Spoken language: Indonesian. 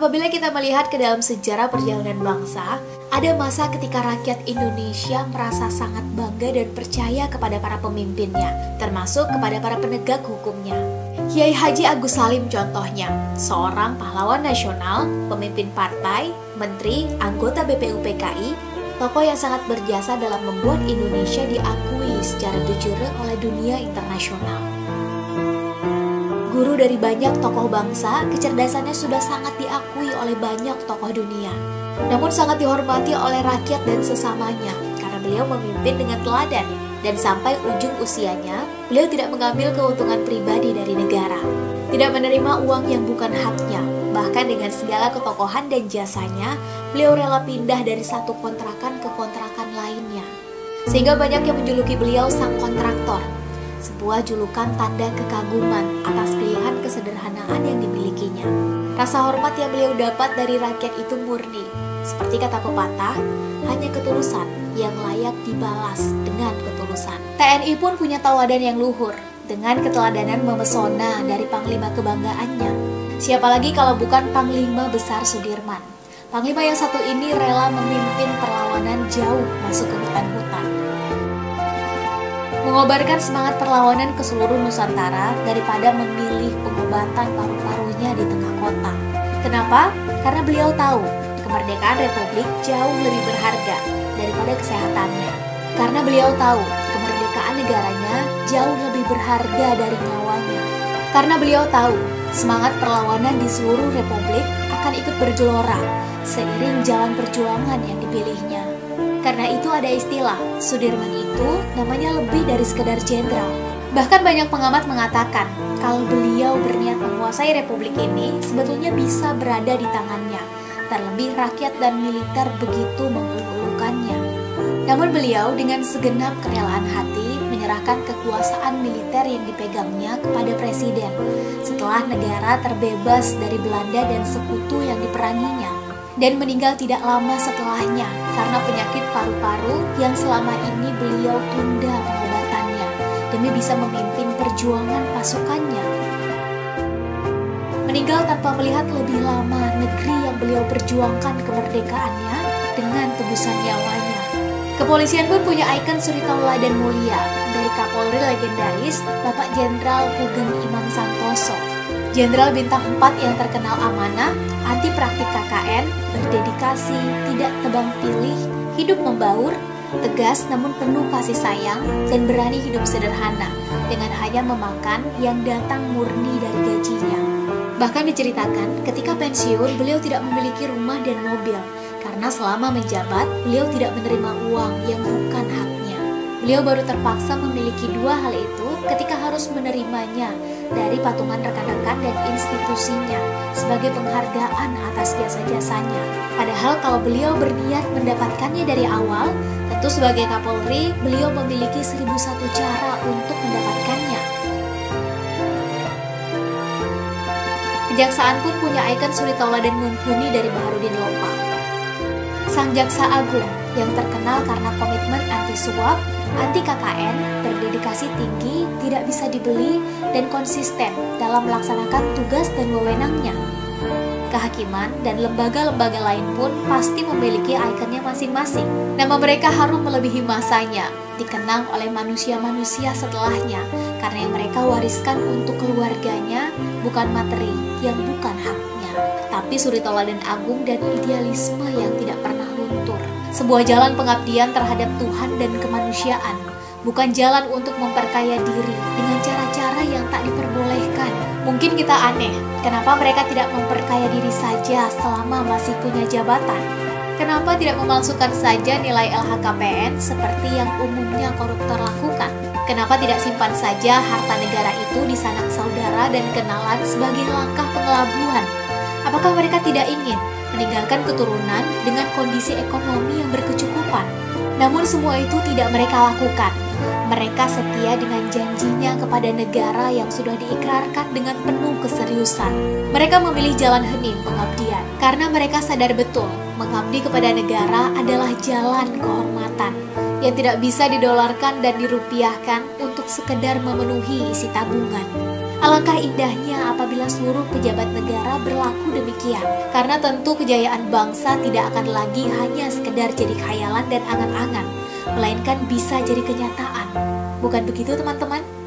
Apabila kita melihat ke dalam sejarah perjalanan bangsa, ada masa ketika rakyat Indonesia merasa sangat bangga dan percaya kepada para pemimpinnya, termasuk kepada para penegak hukumnya. Kiai Haji Agus Salim contohnya, seorang pahlawan nasional, pemimpin partai, menteri, anggota BPUPKI, tokoh yang sangat berjasa dalam membuat Indonesia diakui secara de jure oleh dunia internasional. Guru dari banyak tokoh bangsa, kecerdasannya sudah sangat diakui oleh banyak tokoh dunia. Namun sangat dihormati oleh rakyat dan sesamanya, karena beliau memimpin dengan teladan. Dan sampai ujung usianya, beliau tidak mengambil keuntungan pribadi dari negara. Tidak menerima uang yang bukan haknya. Bahkan dengan segala ketokohan dan jasanya, beliau rela pindah dari satu kontrakan ke kontrakan lainnya. Sehingga banyak yang menjuluki beliau sang kontraktor. Sebuah julukan tanda kekaguman atas pilihan kesederhanaan yang dimilikinya. Rasa hormat yang beliau dapat dari rakyat itu murni. Seperti kata pepatah, hanya ketulusan yang layak dibalas dengan ketulusan. TNI pun punya tauladan yang luhur, dengan keteladanan memesona dari panglima kebanggaannya. Siapa lagi kalau bukan Panglima Besar Sudirman. Panglima yang satu ini rela memimpin perlawanan jauh masuk ke hutan-hutan. Mengobarkan semangat perlawanan ke seluruh Nusantara daripada memilih pengobatan paru-parunya di tengah kota. Kenapa? Karena beliau tahu kemerdekaan Republik jauh lebih berharga daripada kesehatannya. Karena beliau tahu kemerdekaan negaranya jauh lebih berharga dari nyawanya. Karena beliau tahu semangat perlawanan di seluruh Republik akan ikut bergelora seiring jalan perjuangan yang dipilihnya. Karena itu ada istilah, Sudirman itu namanya lebih dari sekedar jenderal. Bahkan banyak pengamat mengatakan, kalau beliau berniat menguasai Republik ini, sebetulnya bisa berada di tangannya. Terlebih rakyat dan militer begitu mengulur-ulurkannya. Namun beliau dengan segenap kerelaan hati menyerahkan kekuasaan militer yang dipegangnya kepada presiden setelah negara terbebas dari Belanda dan sekutu yang diperanginya. Dan meninggal tidak lama setelahnya karena penyakit paru-paru yang selama ini beliau tunda pengobatannya demi bisa memimpin perjuangan pasukannya. Meninggal tanpa melihat lebih lama negeri yang beliau perjuangkan kemerdekaannya dengan tebusan nyawanya. Kepolisian pun punya ikon suri tauladan mulia dari Kapolri legendaris Bapak Jenderal Sugeng Imam Santoso. Jenderal bintang 4 yang terkenal amanah, anti praktik KKN, berdedikasi, tidak tebang pilih, hidup membaur, tegas namun penuh kasih sayang, dan berani hidup sederhana dengan hanya memakan yang datang murni dari gajinya. Bahkan diceritakan ketika pensiun beliau tidak memiliki rumah dan mobil karena selama menjabat beliau tidak menerima uang yang bukan haknya. Beliau baru terpaksa memiliki dua hal itu ketika harus menerimanya dari patungan rekan-rekan dan institusinya sebagai penghargaan atas jasa-jasanya. Padahal kalau beliau berniat mendapatkannya dari awal, tentu sebagai Kapolri beliau memiliki 1001 cara untuk mendapatkannya. Kejaksaan pun punya ikon suri tauladan mumpuni dari Baharudin Lopa. Sang Jaksa Agung yang terkenal karena komitmen anti suap, anti KKN, berdedikasi tinggi, tidak bisa dibeli, dan konsisten dalam melaksanakan tugas dan wewenangnya. Kehakiman dan lembaga-lembaga lain pun pasti memiliki ikonnya masing-masing. Nama mereka harum melebihi masanya, dikenang oleh manusia-manusia setelahnya, karena yang mereka wariskan untuk keluarganya bukan materi yang bukan haknya, tapi suri tauladan agung dan idealisme yang tidak pernah luntur. Sebuah jalan pengabdian terhadap Tuhan dan kemanusiaan, bukan jalan untuk memperkaya diri dengan cara-cara yang tak diperbolehkan. Mungkin kita aneh, kenapa mereka tidak memperkaya diri saja selama masih punya jabatan? Kenapa tidak memalsukan saja nilai LHKPN seperti yang umumnya koruptor lakukan? Kenapa tidak simpan saja harta negara itu di sanak saudara dan kenalan sebagai langkah pengelabuan? Apakah mereka tidak ingin meninggalkan keturunan dengan kondisi ekonomi yang berkecukupan? Namun semua itu tidak mereka lakukan. Mereka setia dengan janjinya kepada negara yang sudah diikrarkan dengan penuh keseriusan. Mereka memilih jalan hening pengabdian karena mereka sadar betul mengabdi kepada negara adalah jalan kehormatan yang tidak bisa didolarkan dan dirupiahkan untuk sekedar memenuhi isi tabungan. Alangkah indahnya apabila seluruh pejabat negara berlaku demikian. Karena tentu kejayaan bangsa tidak akan lagi hanya sekedar jadi khayalan dan angan-angan, melainkan bisa jadi kenyataan. Bukan begitu teman-teman?